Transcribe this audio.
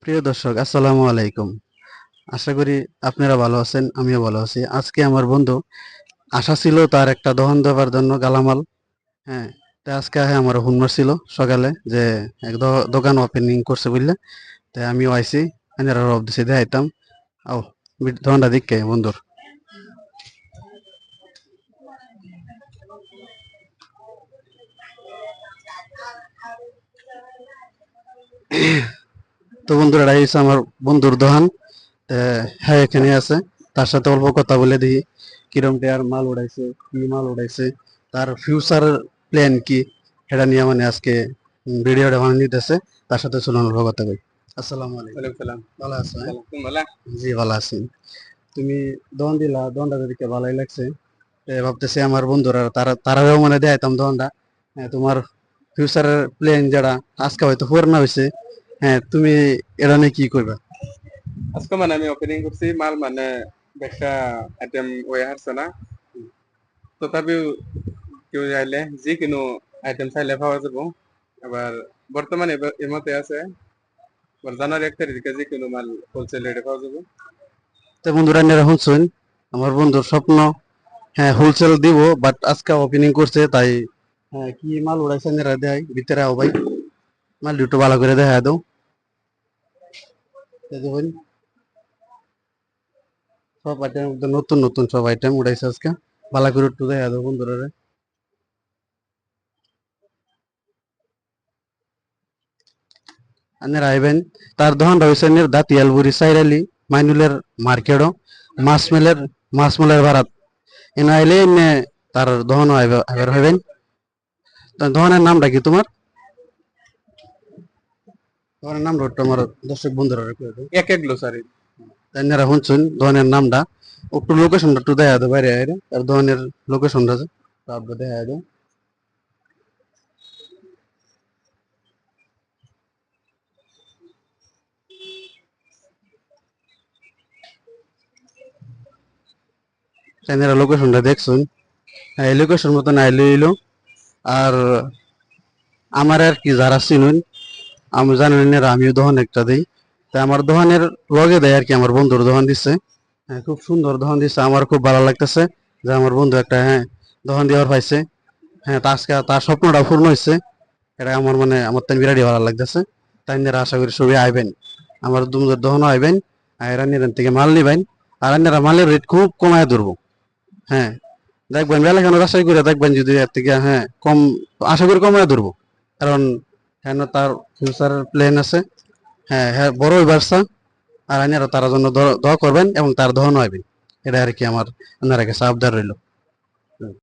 প্রিয় দর্শক, আসসালামু আলাইকুম। আশা করি আপনারা ভালো আছেন, আমিও ভালো আছি। আজকে আমার বন্ধু আশা ছিল তার একটা দহন দেওয়ার জন্য গালামাল। হ্যাঁ, তো আজকে আমার হুনমার ছিল সকালে যে এক দোকান ওপেনিং করছে বুঝলে। তাই আমিও আইছি, আইনারা রব দিছে দেখাইতাম। আও দোকানটা দিকে বন্ধুর। তো বন্ধুরা, এটা হচ্ছে আমার বন্ধুর দোকান। হ্যাঁ, এখানে আছে। তার সাথে অল্প কথা বলে দিই কিরম টেয়ার মাল উড়াইছে, কি মাল উড়াইছে, তার ফিউচার প্ল্যান কি, সেটা নিয়ে মানে আজকে ভিডিওটা বানিয়ে নিতেছে। তার সাথে চলুন অল্প কথা কই। আসসালামু আলাইকুম। ওয়ালাইকুম সালাম। ভালো আছো? হ্যাঁ, তুমি ভালো? জি ভালো আছি। তুমি দোকান দিলা, দোকানটা দেখে ভালোই লাগছে। ভাবতেছি আমার বন্ধুরা তারাও মানে দেখাইতাম দোকানটা। হ্যাঁ, তোমার ফিউচারের প্ল্যান যেটা আজকে হয়তো পুরানো হয়েছে। হ্যাঁ, তুমি এটা নিয়ে কি করবে? আজকে মানে আমি ওপেনিং করছি মাল মানে একটা আইটেম ওয়ে হারছে না, তথাপিও কেউ চাইলে যিকোনো আইটেম চাইলে পাওয়া যাব। আবার বর্তমানে এর মতে আছে, আবার জানুয়ারি 1 তারিখে যিকোনো মাল হোলসেল রেটে পাওয়া যাবে। তো বন্ধুরা, নিয়ে শুনছেন আমার বন্ধুর স্বপ্ন। হ্যাঁ, হোলসেল দিব, বাট আজকে ওপেনিং করছে তাই। হ্যাঁ, কি মাল উড়াইছে এরা দেয় ভিতরে, আও ভাই মাল একটু ভালো করে দেখা দাও। এই দেখুন, সব আইটেম একদম নতুন নতুন সব আইটেম উড়াইছে আজকে। ভালো করে একটু দেখা দাও বন্ধুরা। আনের আইবেন, তার দোকান রয়েছে দাতিয়ালপুরি সাইরালি মাইনুলের মার্কেটও মাছ মেলের ভাড়াত এনে আইলে এনে তার দোকানও আইবার হইবেন। তার দোকানের নামটা কি তোমার? দোকানের নামটা একটু আমার দর্শক বন্ধুরা কয়ে দাও। এক এক গ্লোসারি। তাইনারা শুনছেন দোকানের নামটা, একটু লোকেশনটা একটু দেখা দাও বাইরে আইরে, আর দোকানের লোকেশনটা যে তারপর দেখা দাও। তাইনারা লোকেশনটা দেখছুন। হ্যাঁ, এই লোকেশন মতো না আইলে হইলো। আর আমার আর কি যারা চিনুন, আমি জানেন এর আমিও দোকান একটা দিই। তাই আমার দোকানের লগে দেয় আর কি, আমার বন্ধুর দোকান দিচ্ছে। হ্যাঁ, খুব সুন্দর দোকান দিচ্ছে, আমার খুব ভালো লাগতেছে যে আমার বন্ধু একটা, হ্যাঁ, দোকান দেওয়ার পাইছে। হ্যাঁ, তা আজকে তার স্বপ্নটা পূর্ণ হয়েছে। এটা আমার মানে আমার তাই বিরাটই ভালো লাগতেছে। তাই নিয়ে আশা করি সবাই আইবেন, আমার দুমদের দোকানও আইবেন। আর নিরান থেকে মাল নিবেন। আর আপনারা মালের রেট খুব কমায় ধরবো। হ্যাঁ, দেখবেন বেলাখানো যাচাই করে দেখবেন, যদি এর থেকে হ্যাঁ কম, আশা করি কমায় ধরবো। কারণ হ্যাঁ, তার ফিউচার প্ল্যান আছে। হ্যাঁ হ্যাঁ, বড়ই ব্যবসা। আর আইনারা তার জন্য দোয়া করবেন এবং তার দহন হইবেন। এটা আর কি আমার আপনার কাছে আবদার রইল।